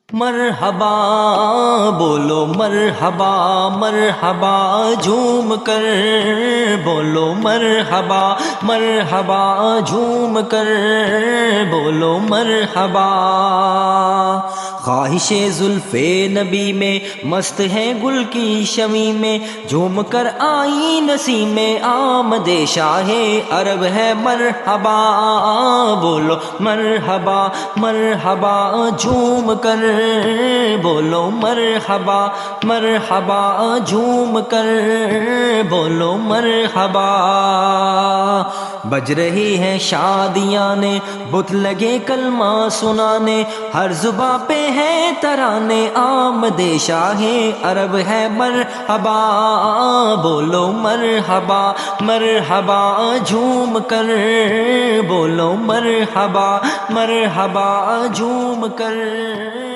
مرحبا بولو مرحبا مرحبا جھوم کر بولو مرحبا مرحبا جھوم کر بولو مرحبا خواہش زلف نبی میں مست ہے گل کی شمی میں جھوم کر آئی نسیم آمد شاہ عرب ہے مرحبا بولو مرحبا مرحبا جھوم کر بولو مرحبا مرحبا جھوم کر بولو مرحبا بج رہی ہیں شادیاں نے بت لگے کلمہ سنانے ہر زباں پہ ہے ترانے آمد شاہ عرب ہے مرحبا بولو مرحبا مرحبا جھوم کر بولو مرحبا مرحبا جھوم کر